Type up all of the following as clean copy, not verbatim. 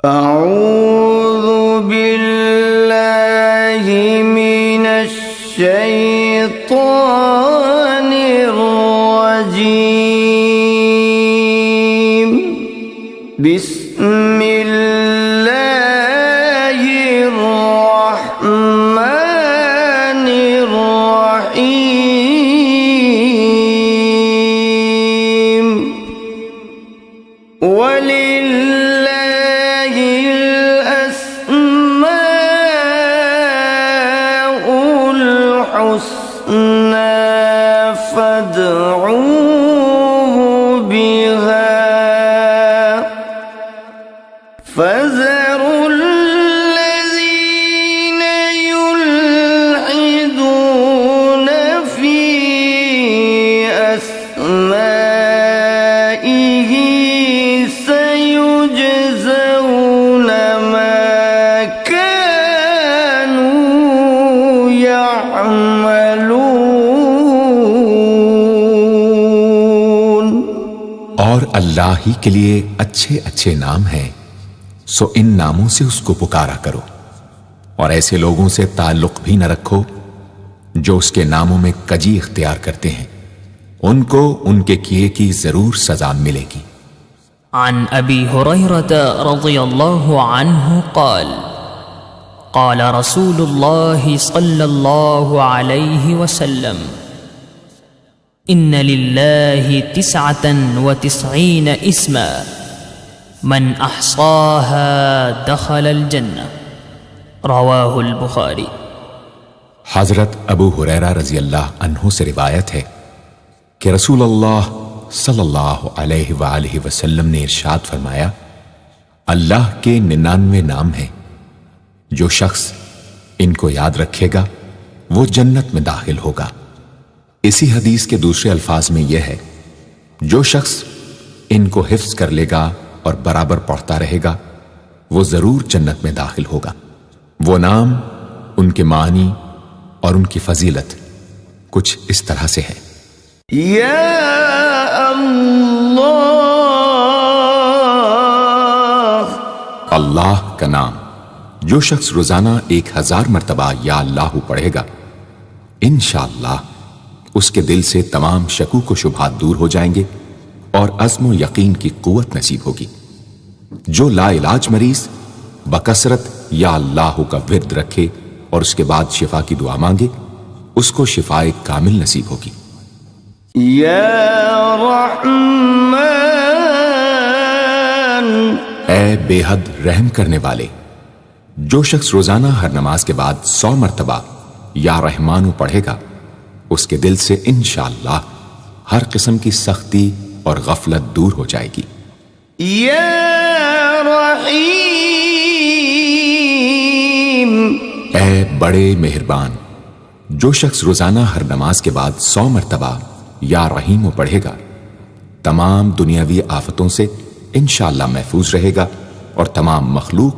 اعوذ باللہ من الشیطان الرجیم بسم اللہ الرحمن الرحیم فادعوه بها فذروا الذين يلحدون في أسمائه سيجزون ما كانوا يعملون۔ اور اللہ ہی کے لیے اچھے اچھے نام ہیں، سو ان ناموں سے اس کو پکارا کرو، اور ایسے لوگوں سے تعلق بھی نہ رکھو جو اس کے ناموں میں کجی اختیار کرتے ہیں، ان کو ان کے کیے کی ضرور سزا ملے گی۔ عن ابی ہریرہ رضی اللہ عنہ قال قال رسول اللہ صلی اللہ علیہ وسلم ان للہ 99 اسما من احصاها دخل الجنہ، رواہ البخاری۔ حضرت ابو ہریرہ رضی اللہ عنہ سے روایت ہے کہ رسول اللہ صلی اللہ علیہ وآلہ وسلم نے ارشاد فرمایا، اللہ کے 99 نام ہیں، جو شخص ان کو یاد رکھے گا وہ جنت میں داخل ہوگا۔ اسی حدیث کے دوسرے الفاظ میں یہ ہے، جو شخص ان کو حفظ کر لے گا اور برابر پڑھتا رہے گا وہ ضرور جنت میں داخل ہوگا۔ وہ نام، ان کے معنی اور ان کی فضیلت کچھ اس طرح سے ہے۔ یا اللہ، اللہ کا نام جو شخص روزانہ 1000 مرتبہ یا اللہ پڑھے گا، انشاءاللہ اس کے دل سے تمام شکوک و شبہات دور ہو جائیں گے اور عزم و یقین کی قوت نصیب ہوگی۔ جو لا علاج مریض بکثرت یا اللہ کا ورد رکھے اور اس کے بعد شفا کی دعا مانگے، اس کو شفائے کامل نصیب ہوگی۔ یا رحمان، اے بے حد رحم کرنے والے، جو شخص روزانہ ہر نماز کے بعد 100 مرتبہ یا رحمانو پڑھے گا، اس کے دل سے انشاءاللہ ہر قسم کی سختی اور غفلت دور ہو جائے گی۔ یا رحیم، اے بڑے مہربان، جو شخص روزانہ ہر نماز کے بعد 100 مرتبہ یا رحیمو پڑھے گا، تمام دنیاوی آفتوں سے انشاءاللہ محفوظ رہے گا اور تمام مخلوق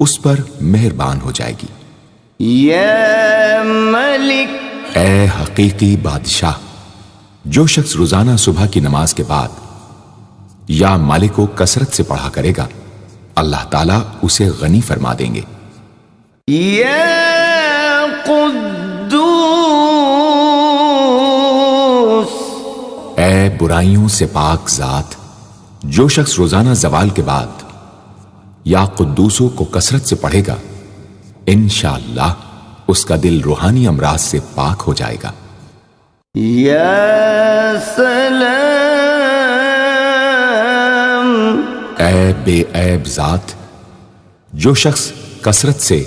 اس پر مہربان ہو جائے گی۔ یا ملک، اے حقیقی بادشاہ، جو شخص روزانہ صبح کی نماز کے بعد یا مالک کو کثرت سے پڑھا کرے گا، اللہ تعالیٰ اسے غنی فرما دیں گے۔ یا قدوس، اے برائیوں سے پاک ذات، جو شخص روزانہ زوال کے بعد یا قدوسوں کو کثرت سے پڑھے گا، انشاءاللہ اس کا دل روحانی امراض سے پاک ہو جائے گا۔ یا سلام، اے بے عیب ذات، جو شخص کثرت سے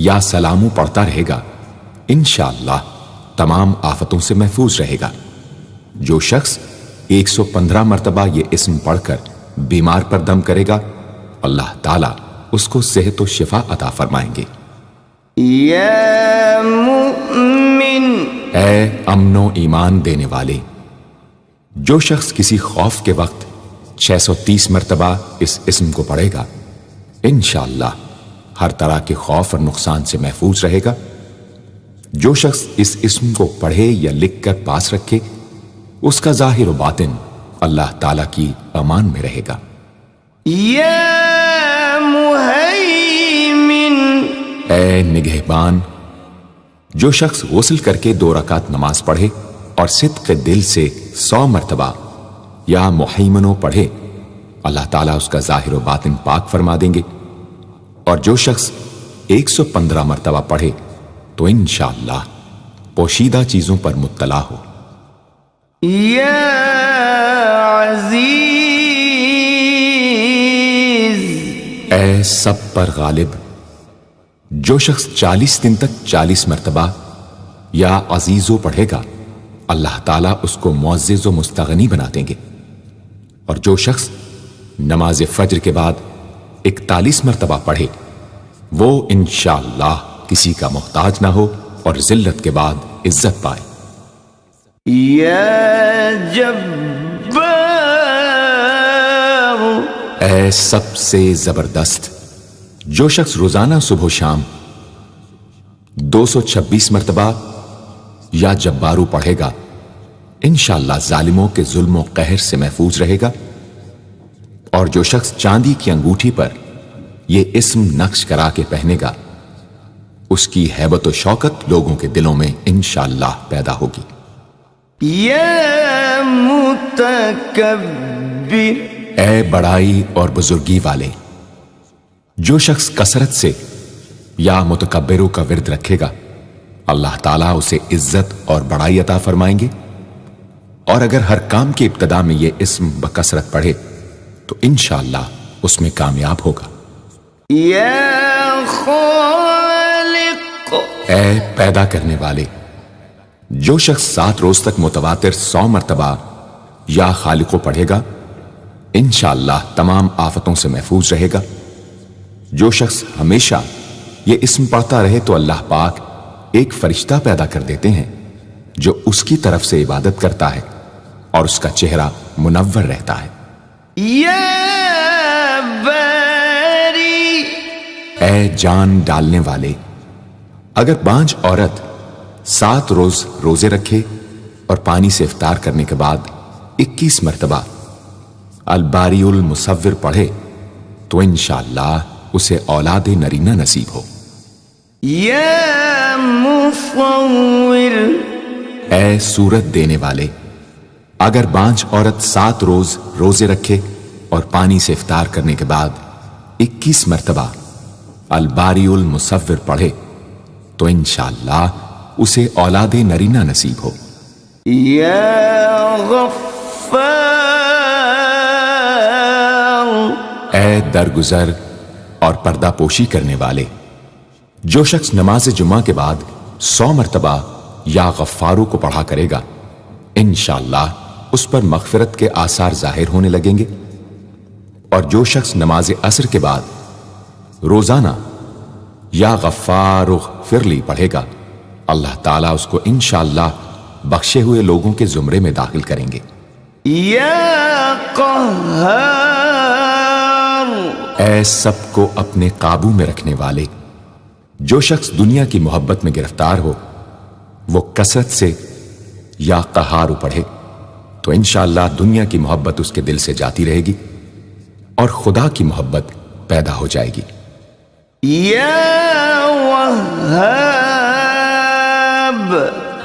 یا سلامو پڑھتا رہے گا، انشاءاللہ تمام آفتوں سے محفوظ رہے گا۔ جو شخص 115 مرتبہ یہ اسم پڑھ کر بیمار پر دم کرے گا، اللہ تعالیٰ اس کو صحت و شفا عطا فرمائیں گے۔ یا مؤمن، اے امن و ایمان دینے والے، جو شخص کسی خوف کے وقت 630 مرتبہ اس اسم کو پڑھے گا، انشاءاللہ ہر طرح کے خوف اور نقصان سے محفوظ رہے گا۔ جو شخص اس اسم کو پڑھے یا لکھ کر پاس رکھے، اس کا ظاہر و باطن اللہ تعالیٰ کی امان میں رہے گا۔ یا مهيمن اے نگہبان، جو شخص غسل کر کے 2 رکعت نماز پڑھے اور صدق دل سے 100 مرتبہ یا محیمنوں پڑھے، اللہ تعالیٰ اس کا ظاہر و باطن پاک فرما دیں گے۔ اور جو شخص 115 مرتبہ پڑھے تو انشاءاللہ پوشیدہ چیزوں پر مطلع ہو۔ يا عزيز اے سب پر غالب، جو شخص 40 دن تک 40 مرتبہ یا عزیزو پڑھے گا، اللہ تعالیٰ اس کو معزز و مستغنی بنا دیں گے۔ اور جو شخص نماز فجر کے بعد 41 مرتبہ پڑھے، وہ انشاءاللہ کسی کا محتاج نہ ہو اور ذلت کے بعد عزت پائے۔ يا جبار اے سب سے زبردست، جو شخص روزانہ صبح و شام 226 مرتبہ یا جبارو پڑھے گا، انشاءاللہ ظالموں کے ظلم و قہر سے محفوظ رہے گا۔ اور جو شخص چاندی کی انگوٹھی پر یہ اسم نقش کرا کے پہنے گا، اس کی ہیبت و شوکت لوگوں کے دلوں میں انشاءاللہ پیدا ہوگی۔ يا متكبر اے بڑائی اور بزرگی والے، جو شخص کثرت سے یا متکبروں کا ورد رکھے گا، اللہ تعالیٰ اسے عزت اور بڑائی عطا فرمائیں گے۔ اور اگر ہر کام کی ابتدا میں یہ اسم بکثرت پڑھے تو انشاءاللہ اس میں کامیاب ہوگا۔ يا خالق اے پیدا کرنے والے، جو شخص 7 روز تک متواتر 100 مرتبہ یا خالقو پڑھے گا، انشاءاللہ تمام آفتوں سے محفوظ رہے گا۔ جو شخص ہمیشہ یہ اسم پڑھتا رہے تو اللہ پاک ایک فرشتہ پیدا کر دیتے ہیں جو اس کی طرف سے عبادت کرتا ہے اور اس کا چہرہ منور رہتا ہے۔ يا باري اے جان ڈالنے والے، اگر بانج عورت 7 روز روزے رکھے اور پانی سے افطار کرنے کے بعد 21 مرتبہ الباری المصور پڑھے تو انشاءاللہ اسے اولاد نرینہ نصیب ہو۔ يا مصور اے صورت دینے والے، اگر بانج عورت 7 روز روزے رکھے اور پانی سے افطار کرنے کے بعد 21 مرتبہ الباری المصور پڑھے تو انشاءاللہ اسے اولاد نرینہ نصیب ہو۔ يا غفار اے درگزر اور پردہ پوشی کرنے والے، جو شخص نماز جمعہ کے بعد 100 مرتبہ یا غفارو کو پڑھا کرے گا، انشاءاللہ اس پر مغفرت کے آثار ظاہر ہونے لگیں گے۔ اور جو شخص نماز عصر کے بعد روزانہ یا غفار اغفر لی پڑھے گا، اللہ تعالیٰ اس کو انشاءاللہ بخشے ہوئے لوگوں کے زمرے میں داخل کریں گے۔ يا قهار اے سب کو اپنے قابو میں رکھنے والے، جو شخص دنیا کی محبت میں گرفتار ہو وہ کثرت سے یا قہارو پڑھے تو انشاءاللہ دنیا کی محبت اس کے دل سے جاتی رہے گی اور خدا کی محبت پیدا ہو جائے گی۔ يا وهاب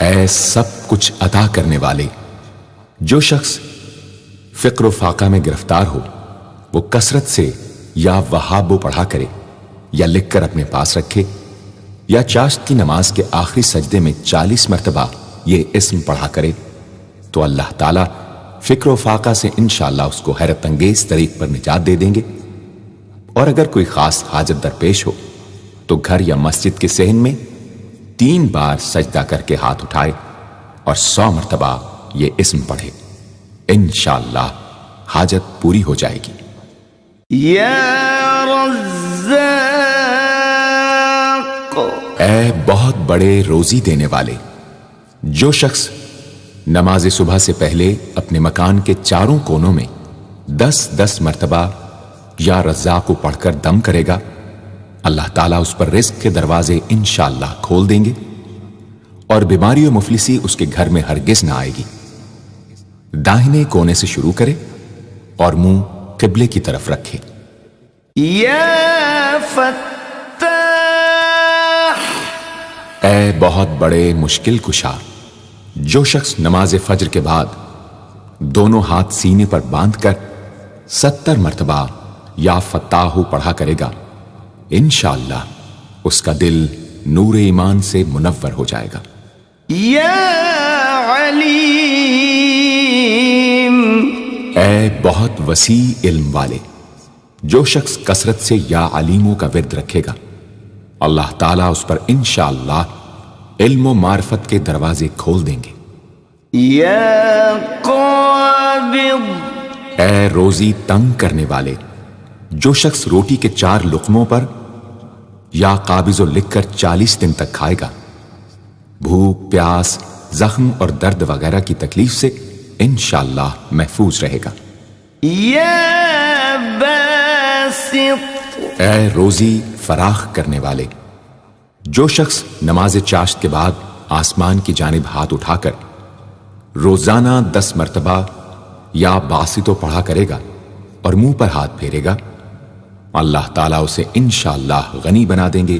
اے سب کچھ عطا کرنے والے، جو شخص فقر و فاقہ میں گرفتار ہو وہ کثرت سے یا وہابو پڑھا کرے یا لکھ کر اپنے پاس رکھے یا چاشت کی نماز کے آخری سجدے میں 40 مرتبہ یہ اسم پڑھا کرے تو اللہ تعالیٰ فکر و فاقہ سے انشاءاللہ اس کو حیرت انگیز طریق پر نجات دے دیں گے۔ اور اگر کوئی خاص حاجت درپیش ہو تو گھر یا مسجد کے صحن میں 3 بار سجدہ کر کے ہاتھ اٹھائے اور 100 مرتبہ یہ اسم پڑھے، انشاءاللہ حاجت پوری ہو جائے گی۔ يا رزاق اے بہت بڑے روزی دینے والے، جو شخص نماز صبح سے پہلے اپنے مکان کے چاروں کونوں میں 10 مرتبہ یا رزاق کو پڑھ کر دم کرے گا، اللہ تعالیٰ اس پر رزق کے دروازے انشاءاللہ کھول دیں گے اور بیماری و مفلسی اس کے گھر میں ہرگز نہ آئے گی۔ داہنے کونے سے شروع کرے اور منہ قبلے کی طرف رکھے۔ یا فتاح، اے بہت بڑے مشکل کشا، جو شخص نماز فجر کے بعد دونوں ہاتھ سینے پر باندھ کر 70 مرتبہ یا فتاح پڑھا کرے گا، انشاءاللہ اس کا دل نور ایمان سے منور ہو جائے گا۔ یا علیم، اے بہت وسیع علم والے، جو شخص کثرت سے یا علیموں کا ورد رکھے گا، اللہ تعالیٰ اس پر انشاءاللہ علم و معرفت کے دروازے کھول دیں گے۔ یا قابض، اے روزی تنگ کرنے والے، جو شخص روٹی کے 4 لقموں پر یا قابض و لکھ کر 40 دن تک کھائے گا، بھوک، پیاس، زخم اور درد وغیرہ کی تکلیف سے انشاءاللہ محفوظ رہے گا۔ یا باسط، اے روزی فراخ کرنے والے، جو شخص نماز چاشت کے بعد آسمان کی جانب ہاتھ اٹھا کر روزانہ 10 مرتبہ یا باسطو پڑھا کرے گا اور منہ پر ہاتھ پھیرے گا، اللہ تعالیٰ اسے انشاءاللہ غنی بنا دیں گے